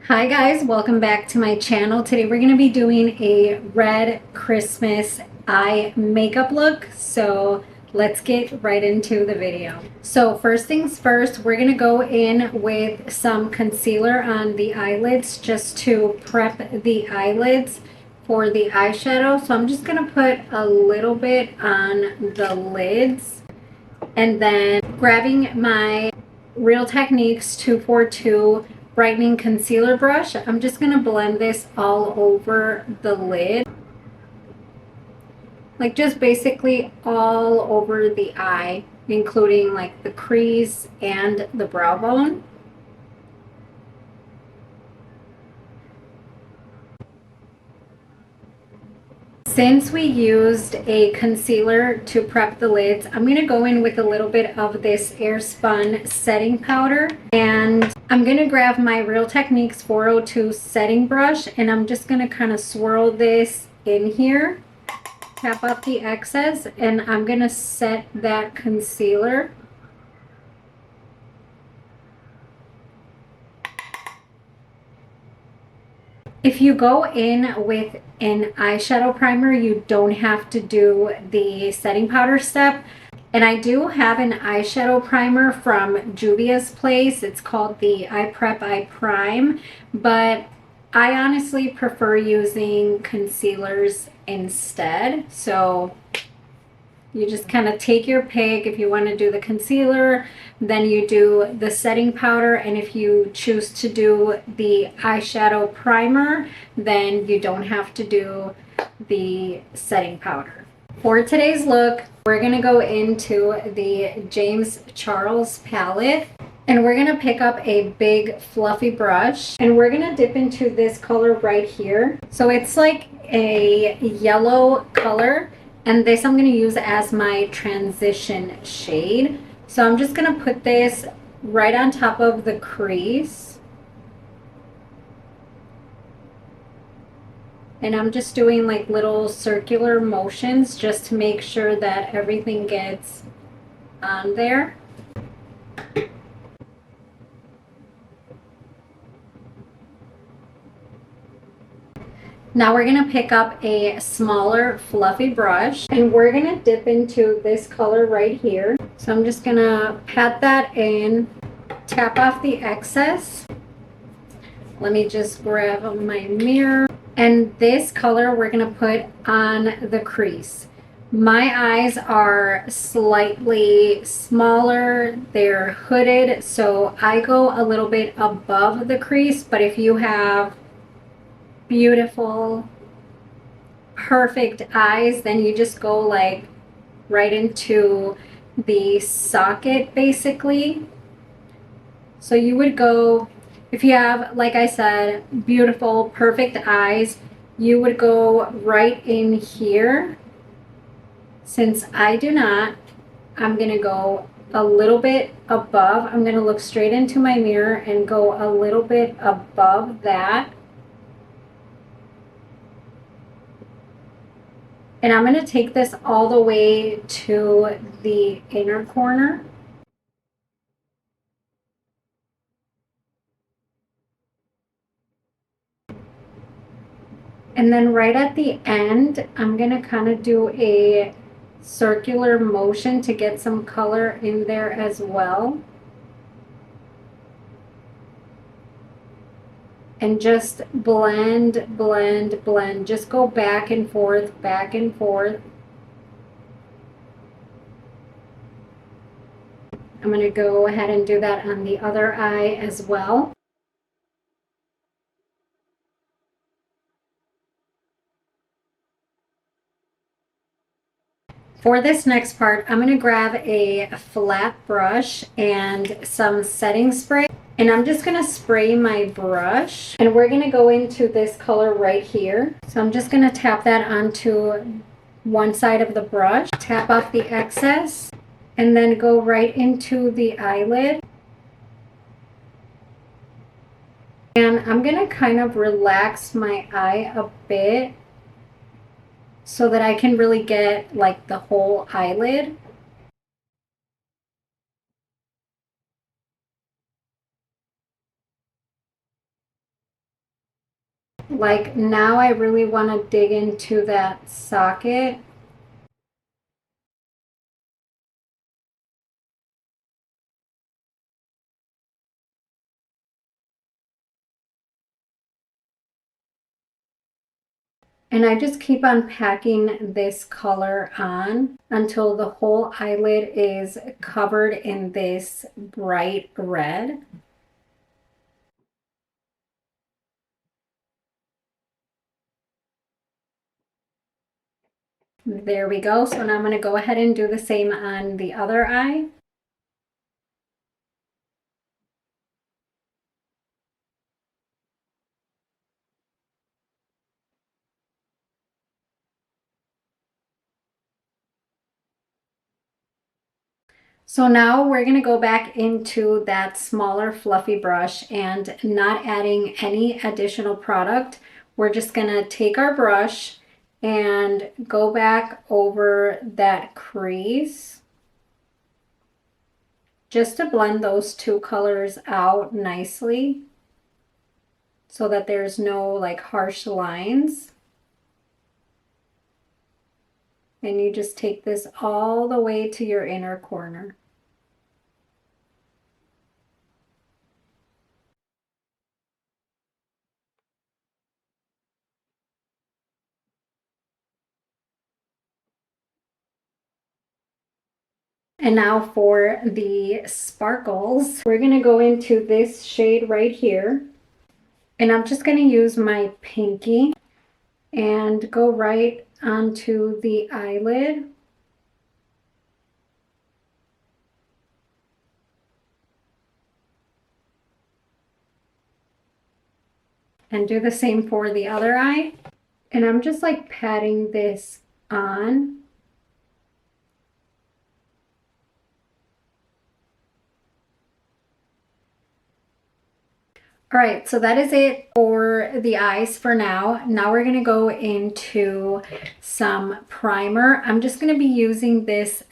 Hi guys, welcome back to my channel. Today we're going to be doing a red Christmas eye makeup look. So let's get right into the video. So first things first, we're going to go in with some concealer on the eyelids just to prep the eyelids for the eyeshadow. So I'm just going to put a little bit on the lids and then grabbing my Real Techniques 242 brightening concealer brush, I'm just going to blend this all over the lid, like just basically all over the eye, including like the crease and the brow bone. Since we used a concealer to prep the lids, I'm going to go in with a little bit of this Airspun setting powder, and I'm going to grab my Real Techniques 402 setting brush, and I'm just going to kind of swirl this in here, tap up the excess, and I'm going to set that concealer. If you go in with an eyeshadow primer, you don't have to do the setting powder step. And I do have an eyeshadow primer from Juvia's Place. It's called the Eye Prep Eye Prime, but I honestly prefer using concealers instead. So you just kind of take your pick. If you want to do the concealer, then you do the setting powder. And if you choose to do the eyeshadow primer, then you don't have to do the setting powder. For today's look, we're going to go into the James Charles palette. And we're going to pick up a big fluffy brush. And we're going to dip into this color right here. So it's like a yellow color. And this I'm going to use as my transition shade. So I'm just going to put this right on top of the crease. And I'm just doing like little circular motions just to make sure that everything gets on there. Now we're going to pick up a smaller fluffy brush and we're going to dip into this color right here. So I'm just going to pat that in, tap off the excess. Let me just grab my mirror. And this color we're going to put on the crease. My eyes are slightly smaller, they're hooded, so I go a little bit above the crease, but if you have beautiful, perfect eyes, then you just go like right into the socket basically. So you would go, if you have, like I said, beautiful, perfect eyes, you would go right in here. Since I do not, I'm going to go a little bit above. I'm going to look straight into my mirror and go a little bit above that. And I'm going to take this all the way to the inner corner. And then right at the end, I'm going to kind of do a circular motion to get some color in there as well. And just blend, blend, blend. Just go back and forth, back and forth. I'm going to go ahead and do that on the other eye as well. For this next part, I'm going to grab a flat brush and some setting spray. And I'm just going to spray my brush. And we're going to go into this color right here. So I'm just going to tap that onto one side of the brush. Tap off the excess. And then go right into the eyelid. And I'm going to kind of relax my eye a bit so that I can really get like the whole eyelid. Like now I really want to dig into that socket. And I just keep on packing this color on until the whole eyelid is covered in this bright red. There we go. So now I'm going to go ahead and do the same on the other eye. So now we're going to go back into that smaller fluffy brush and not adding any additional product. We're just going to take our brush and go back over that crease just to blend those two colors out nicely so that there's no like harsh lines. And you just take this all the way to your inner corner. And now for the sparkles, we're going to go into this shade right here. And I'm just going to use my pinky and go right onto the eyelid. And do the same for the other eye. And I'm just like patting this on. All right, so that is it for the eyes for now. Now we're gonna go into some primer. I'm just gonna be using this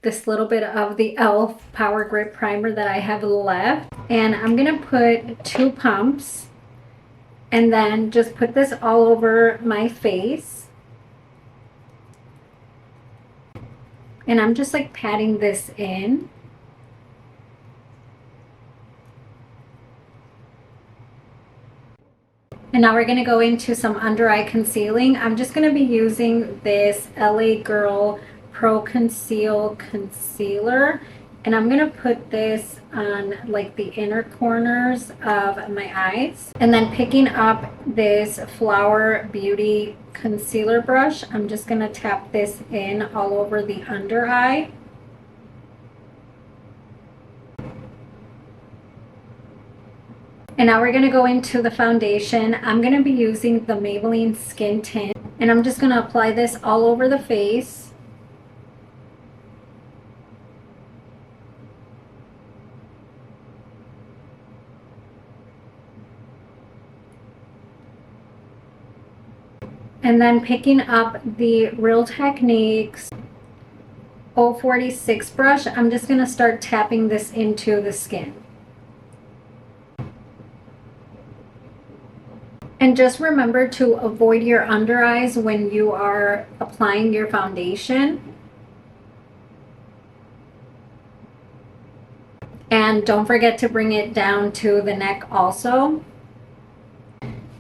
this little bit of the e.l.f. Power Grip Primer that I have left. And I'm gonna put 2 pumps and then just put this all over my face. And I'm just like patting this in. And now we're going to go into some under eye concealing. I'm just going to be using this LA Girl Pro Conceal Concealer. And I'm going to put this on like the inner corners of my eyes. And then picking up this Flower Beauty concealer brush, I'm just going to tap this in all over the under eye. And now we're going to go into the foundation. I'm going to be using the Maybelline Skin Tint. And I'm just going to apply this all over the face. And then picking up the Real Techniques 046 brush, I'm just going to start tapping this into the skin. And just remember to avoid your under eyes when you are applying your foundation. And don't forget to bring it down to the neck also.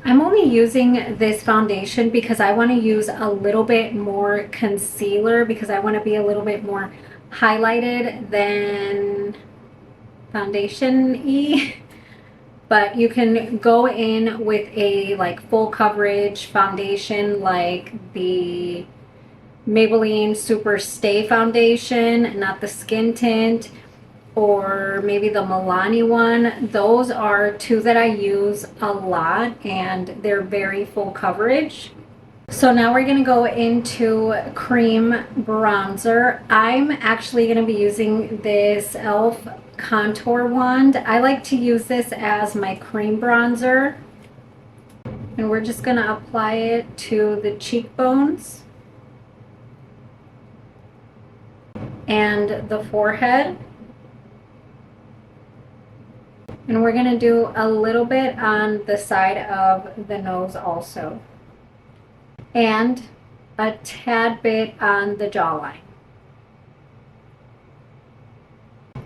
I'm only using this foundation because I want to use a little bit more concealer because I want to be a little bit more highlighted than foundation-y. But you can go in with a like full coverage foundation like the Maybelline Super Stay Foundation, not the Skin Tint, or maybe the Milani one. Those are 2 that I use a lot and they're very full coverage. So now we're going to go into cream bronzer. I'm actually going to be using this e.l.f. contour wand. I like to use this as my cream bronzer. And we're just going to apply it to the cheekbones and the forehead. And we're going to do a little bit on the side of the nose also. And a tad bit on the jawline.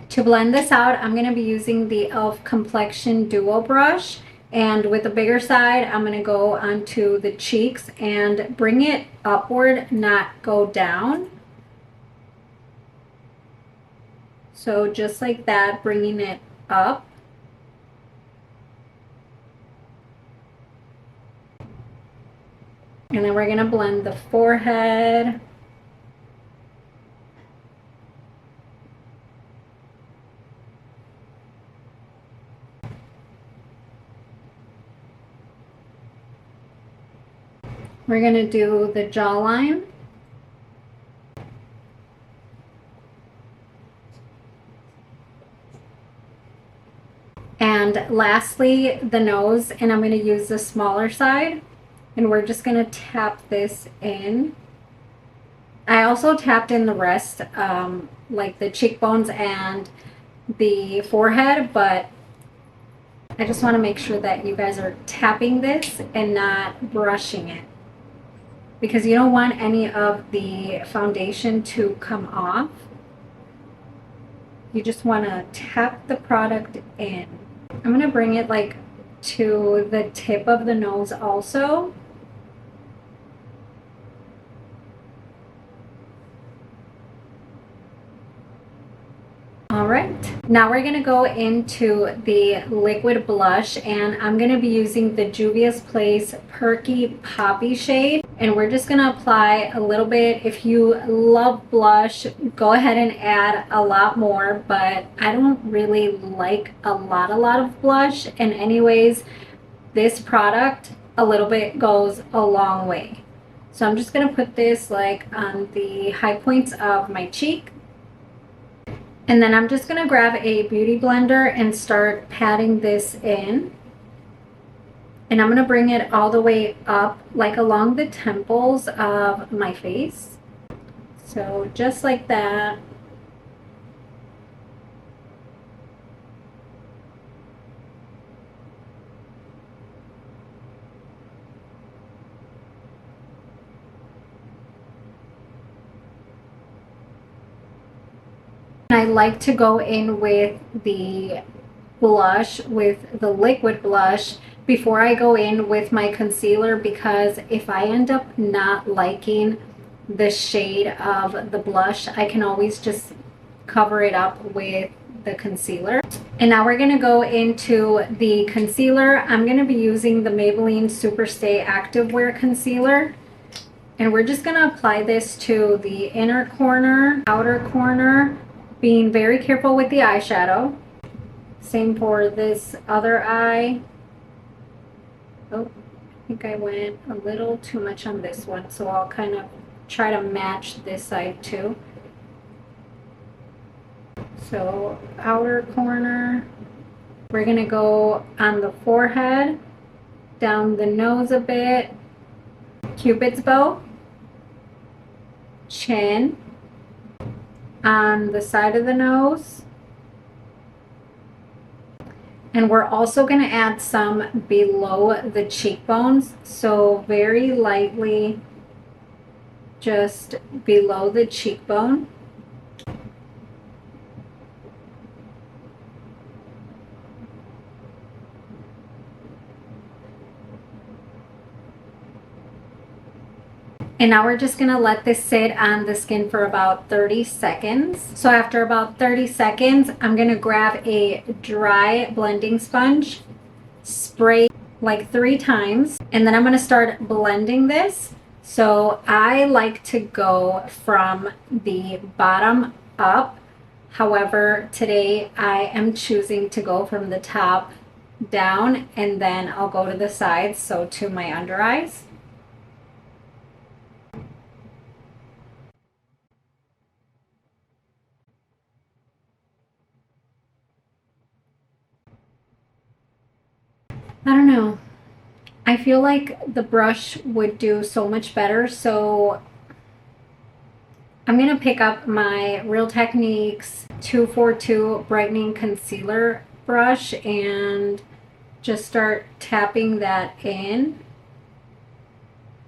To blend this out, I'm going to be using the e.l.f. Complexion Duo Brush. And with the bigger side, I'm going to go onto the cheeks and bring it upward, not go down. So just like that, bringing it up. And then we're going to blend the forehead. We're going to do the jawline. And lastly, the nose, and I'm going to use the smaller side. And we're just going to tap this in. I also tapped in the rest, like the cheekbones and the forehead, but I just want to make sure that you guys are tapping this and not brushing it, because you don't want any of the foundation to come off. You just want to tap the product in. I'm going to bring it like to the tip of the nose also. All right, now we're going to go into the liquid blush, and I'm going to be using the Juvia's Place Perky Poppy shade, and we're just going to apply a little bit. If you love blush, go ahead and add a lot more, but I don't really like a lot of blush, and anyways, this product, a little bit goes a long way. So I'm just going to put this like on the high points of my cheek. And then I'm just going to grab a beauty blender and start patting this in. And I'm going to bring it all the way up, like along the temples of my face. So just like that. I like to go in with the blush, with the liquid blush, before I go in with my concealer, because if I end up not liking the shade of the blush, I can always just cover it up with the concealer. And now we're going to go into the concealer. I'm going to be using the Maybelline Superstay Activewear Concealer. And we're just going to apply this to the inner corner, outer corner, being very careful with the eyeshadow. Same for this other eye. Oh, I think I went a little too much on this one, so I'll kind of try to match this side too. So outer corner, we're going to go on the forehead, down the nose a bit, Cupid's bow, chin, on the side of the nose, and we're also going to add some below the cheekbones, so very lightly just below the cheekbone. And now we're just going to let this sit on the skin for about 30 seconds. So after about 30 seconds, I'm going to grab a dry blending sponge, spray like 3 times, and then I'm going to start blending this. So I like to go from the bottom up. However, today I am choosing to go from the top down, and then I'll go to the sides, so to my under eyes. I don't know. I feel like the brush would do so much better, so I'm going to pick up my Real Techniques 242 Brightening Concealer brush and just start tapping that in.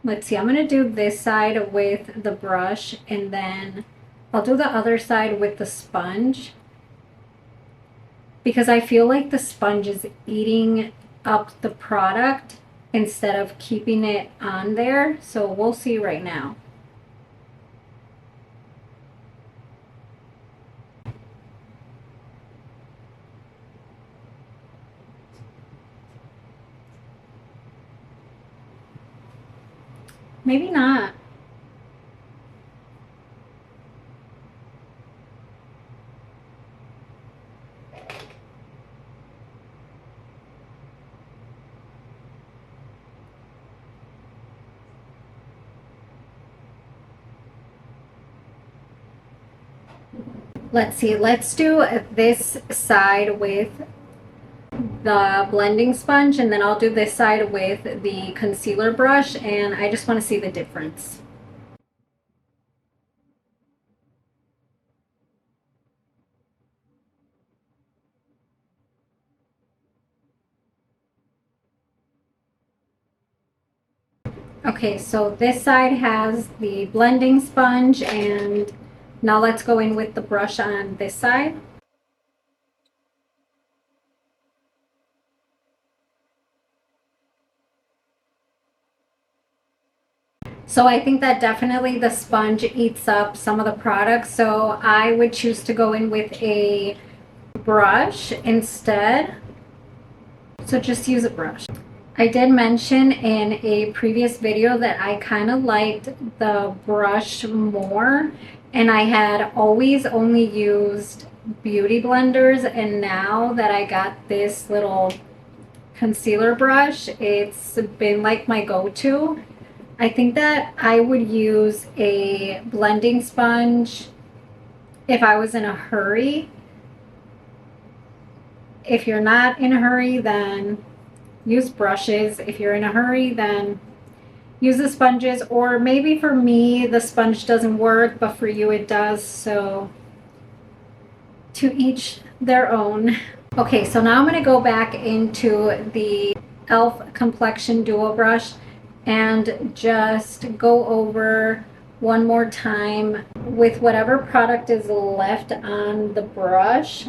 Let's see, I'm going to do this side with the brush and then I'll do the other side with the sponge, because I feel like the sponge is eating up the product instead of keeping it on there. So we'll see right now. Maybe not. Let's see, let's do this side with the blending sponge and then I'll do this side with the concealer brush, and I just want to see the difference. Okay, so this side has the blending sponge, and now let's go in with the brush on this side. So I think that definitely the sponge eats up some of the product, so I would choose to go in with a brush instead. So just use a brush. I did mention in a previous video that I kind of liked the brush more, and I had always only used beauty blenders, and now that I got this little concealer brush, it's been like my go-to. I think that I would use a blending sponge if I was in a hurry. If you're not in a hurry, then use brushes. If you're in a hurry, then use the sponges. Or maybe for me, the sponge doesn't work, but for you it does. So to each their own. Okay, so now I'm going to go back into the e.l.f. Complexion Duo Brush and just go over one more time with whatever product is left on the brush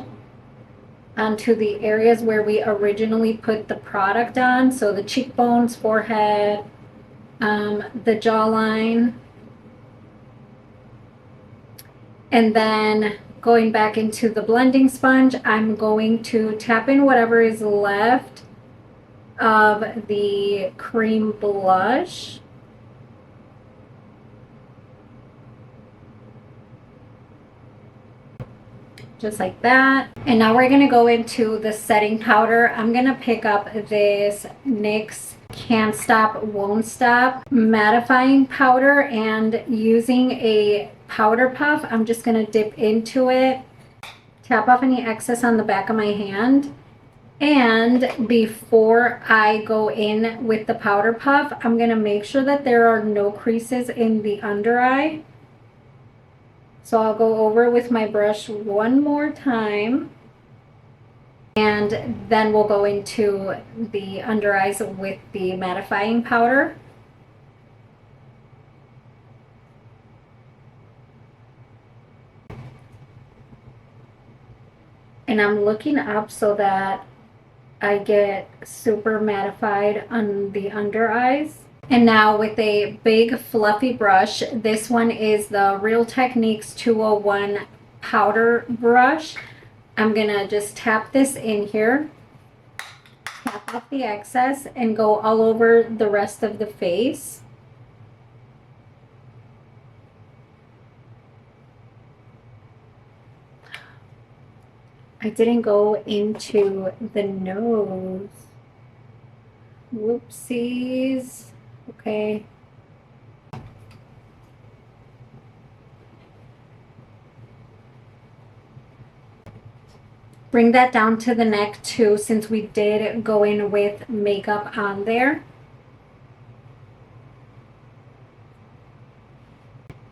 onto the areas where we originally put the product on. So the cheekbones, forehead, the jawline. And then going back into the blending sponge, I'm going to tap in whatever is left of the cream blush. Just like that. And now we're going to go into the setting powder. I'm going to pick up this NYX Can't Stop Won't Stop mattifying powder, and using a powder puff, I'm just going to dip into it, tap off any excess on the back of my hand. And before I go in with the powder puff, I'm going to make sure that there are no creases in the under eye. So I'll go over with my brush one more time, and then we'll go into the under eyes with the mattifying powder. And I'm looking up so that I get super mattified on the under eyes. And now with a big fluffy brush, this one is the Real Techniques 201 powder brush. I'm gonna just tap this in here, tap off the excess, and go all over the rest of the face. I didn't go into the nose. Whoopsies. Okay. Bring that down to the neck too, since we did go in with makeup on there.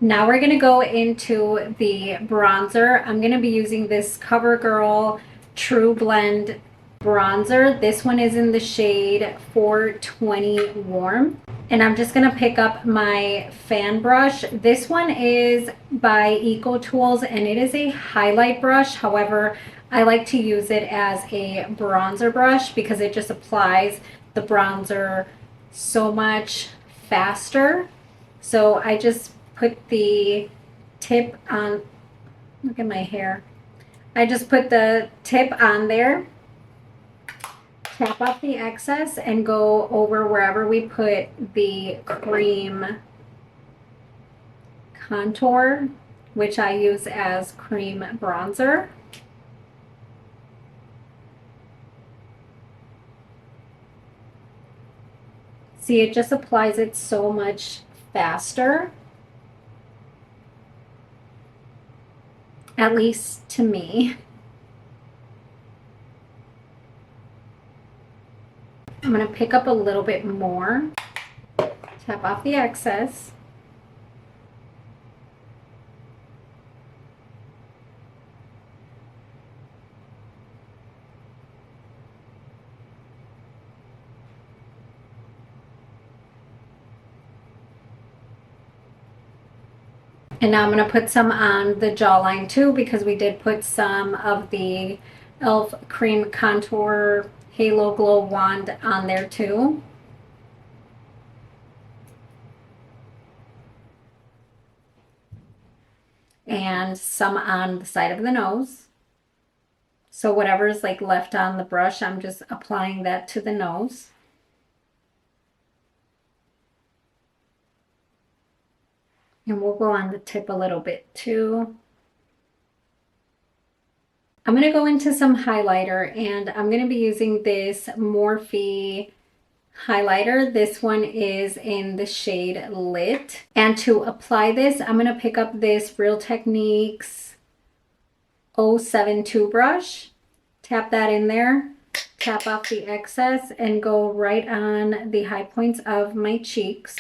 Now we're going to go into the bronzer. I'm going to be using this CoverGirl True Blend bronzer. This one is in the shade 420 Warm. And I'm just gonna pick up my fan brush. This one is by Eco Tools and it is a highlight brush. However, I like to use it as a bronzer brush because it just applies the bronzer so much faster. So I just put the tip on, look at my hair. I just put the tip on there, tap off the excess, and go over wherever we put the cream contour, which I use as cream bronzer. See, it just applies it so much faster. At least to me. I'm going to pick up a little bit more, tap off the excess. And now I'm going to put some on the jawline too, because we did put some of the e.l.f. Cream Contour Halo Glow Wand on there too. And some on the side of the nose. So whatever's like left on the brush, I'm just applying that to the nose. And we'll go on the tip a little bit too. I'm going to go into some highlighter and I'm going to be using this Morphe highlighter. This one is in the shade Lit. And to apply this, I'm going to pick up this Real Techniques 072 brush. Tap that in there. Tap off the excess and go right on the high points of my cheeks.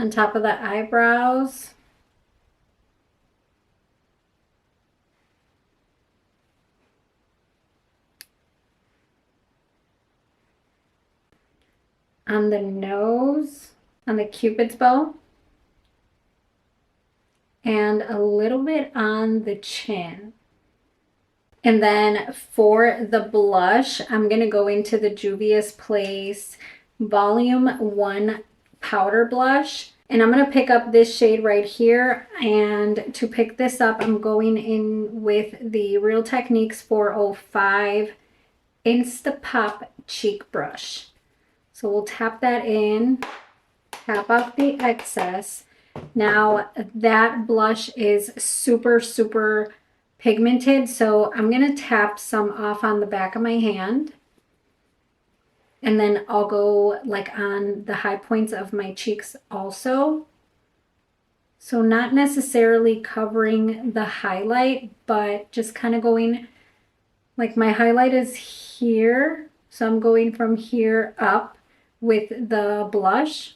On top of the eyebrows. On the nose, on the Cupid's bow. And a little bit on the chin. And then for the blush, I'm going to go into the Juvia's Place Volume 1 powder blush, and I'm going to pick up this shade right here. And to pick this up, I'm going in with the Real Techniques 405 Instapop cheek brush. So we'll tap that in, tap off the excess. Now that blush is super pigmented, so I'm going to tap some off on the back of my hand. And then I'll go like on the high points of my cheeks also. So not necessarily covering the highlight, but just kind of going, like my highlight is here. So I'm going from here up with the blush.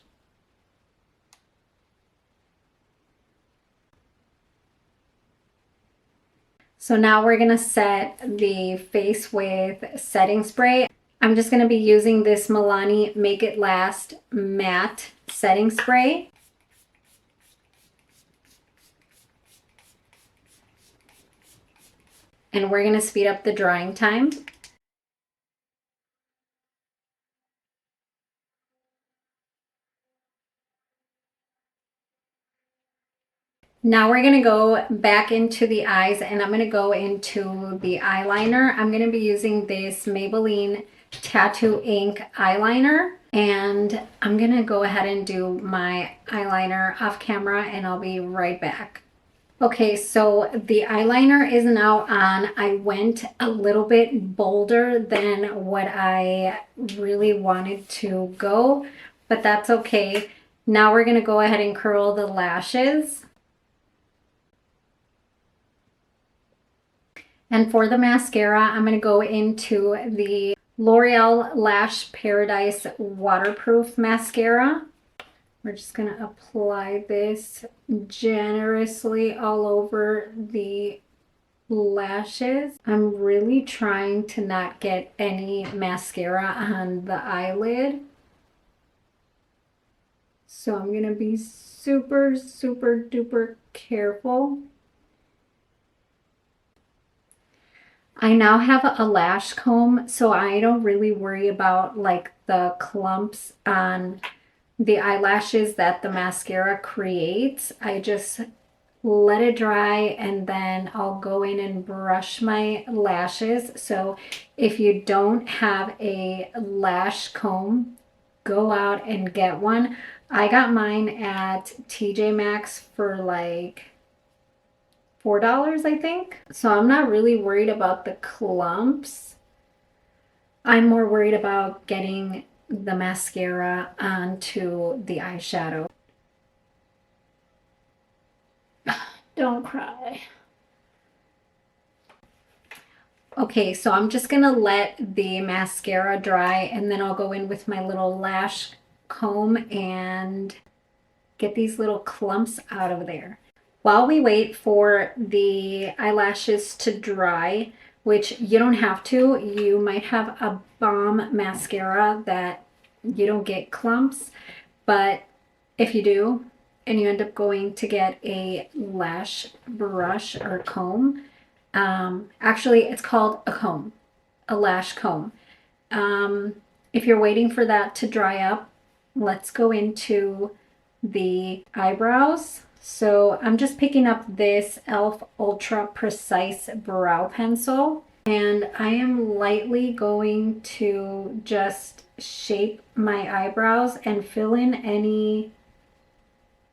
So now we're going to set the face with setting spray. I'm just going to be using this Milani Make It Last Matte Setting Spray. And we're going to speed up the drying time. Now we're going to go back into the eyes and I'm going to go into the eyeliner. I'm going to be using this Maybelline Tattoo Ink eyeliner, and I'm going to go ahead and do my eyeliner off camera and I'll be right back. Okay, so the eyeliner is now on. I went a little bit bolder than what I really wanted to go, but that's okay. Now we're going to go ahead and curl the lashes. And for the mascara, I'm going to go into the L'Oreal Lash Paradise Waterproof Mascara. We're just going to apply this generously all over the lashes. I'm really trying to not get any mascara on the eyelid. So I'm going to be super, super duper careful. I now have a lash comb, so I don't really worry about like the clumps on the eyelashes that the mascara creates. I just let it dry and then I'll go in and brush my lashes. So if you don't have a lash comb, go out and get one. I got mine at TJ Maxx for like $4, I think. So I'm not really worried about the clumps. I'm more worried about getting the mascara onto the eyeshadow. Don't cry. Okay, so I'm just gonna let the mascara dry and then I'll go in with my little lash comb and get these little clumps out of there. While we wait for the eyelashes to dry, which you don't have to, you might have a bomb mascara that you don't get clumps, but if you do and you end up going to get a lash brush or comb, actually it's called a comb, a lash comb. If you're waiting for that to dry up, let's go into the eyebrows. So I'm just picking up this e.l.f. Ultra Precise Brow Pencil, and I am lightly going to just shape my eyebrows and fill in any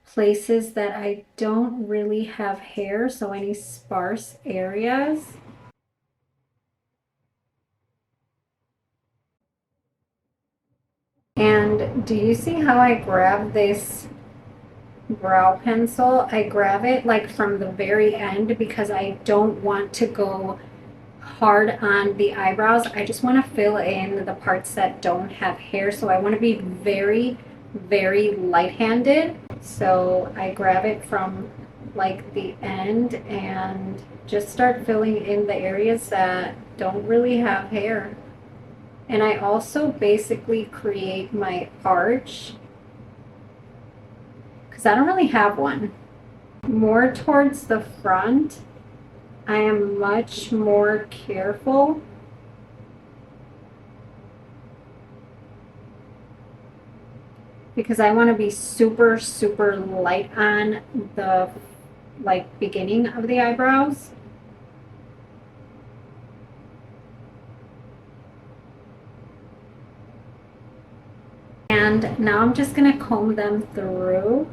places that I don't really have hair, so any sparse areas. And do you see how I grab this brow pencil? I grab it like from the very end because I don't want to go hard on the eyebrows. I just want to fill in the parts that don't have hair. So I want to be very, very light-handed. So I grab it from like the end and just start filling in the areas that don't really have hair. And I also basically create my arch because I don't really have one. More towards the front, I am much more careful. Because I want to be super, super light on the like beginning of the eyebrows. And now I'm just going to comb them through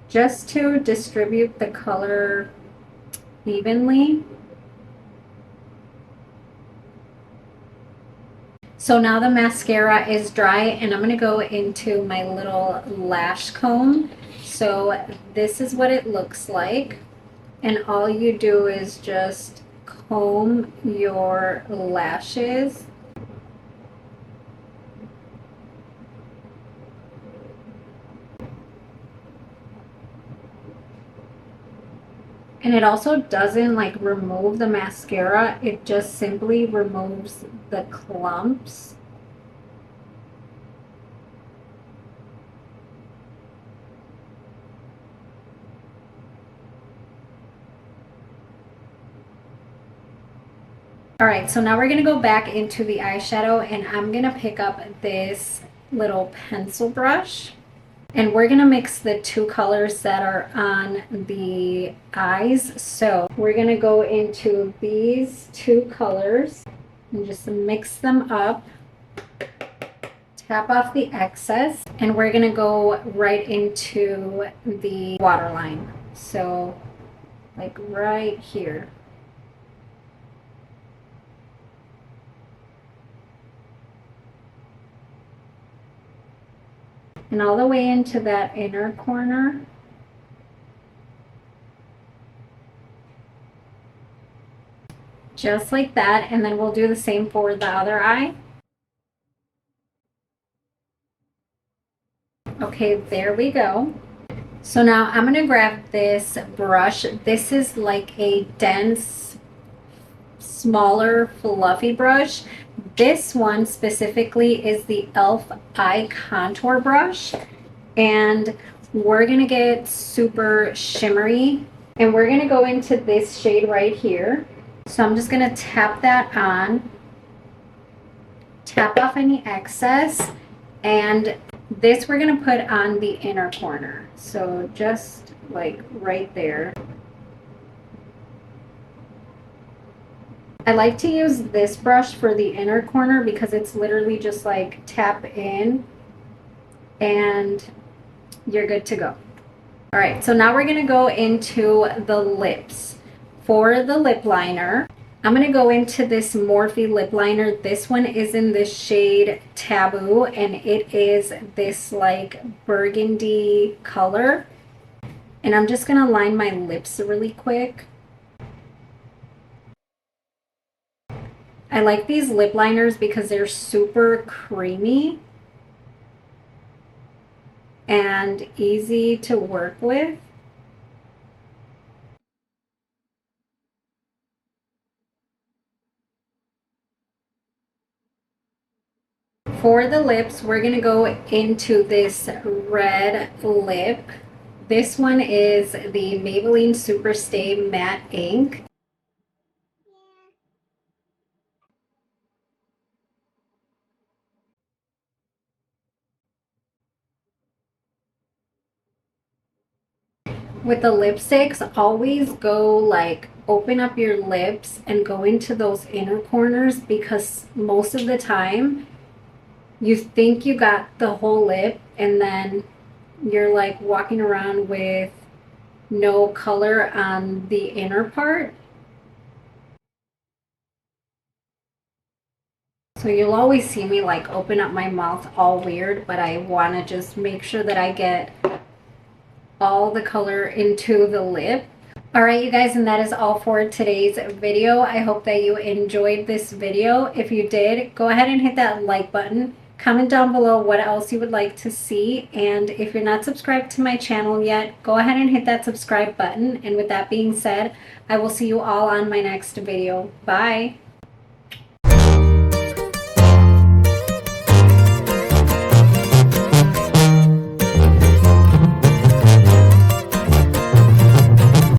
just to distribute the color evenly. So now the mascara is dry and I'm going to go into my little lash comb. So this is what it looks like. And all you do is just comb your lashes. And it also doesn't like remove the mascara, it just simply removes the clumps. All right, so now we're gonna go back into the eyeshadow and I'm gonna pick up this little pencil brush. And we're gonna mix the two colors that are on the eyes. So we're gonna go into these two colors and just mix them up. Tap off the excess and we're gonna go right into the waterline. So like right here. And all the way into that inner corner. Just like that, and then we'll do the same for the other eye. Okay, there we go. So now I'm going to grab this brush. This is like a dense, smaller, fluffy brush. This one specifically is the e.l.f. Eye Contour Brush. And we're going to get super shimmery. And we're going to go into this shade right here. So I'm just going to tap that on. Tap off any excess. And this we're going to put on the inner corner. So just like right there. I like to use this brush for the inner corner because it's literally just like tap in and you're good to go. All right, so now we're going to go into the lips. For the lip liner, I'm going to go into this Morphe lip liner. This one is in the shade Taboo, and it is this like burgundy color. And I'm just going to line my lips really quick. I like these lip liners because they're super creamy and easy to work with. For the lips, we're going to go into this red lip. This one is the Maybelline Superstay Matte Ink. With the lipsticks, always go like open up your lips and go into those inner corners, because most of the time you think you got the whole lip and then you're like walking around with no color on the inner part. So you'll always see me like open up my mouth all weird, but I want to just make sure that I get all the color into the lip. All right, you guys, and that is all for today's video. I hope that you enjoyed this video. If you did, go ahead and hit that like button. Comment down below what else you would like to see. And if you're not subscribed to my channel yet, go ahead and hit that subscribe button. And with that being said, I will see you all on my next video. Bye.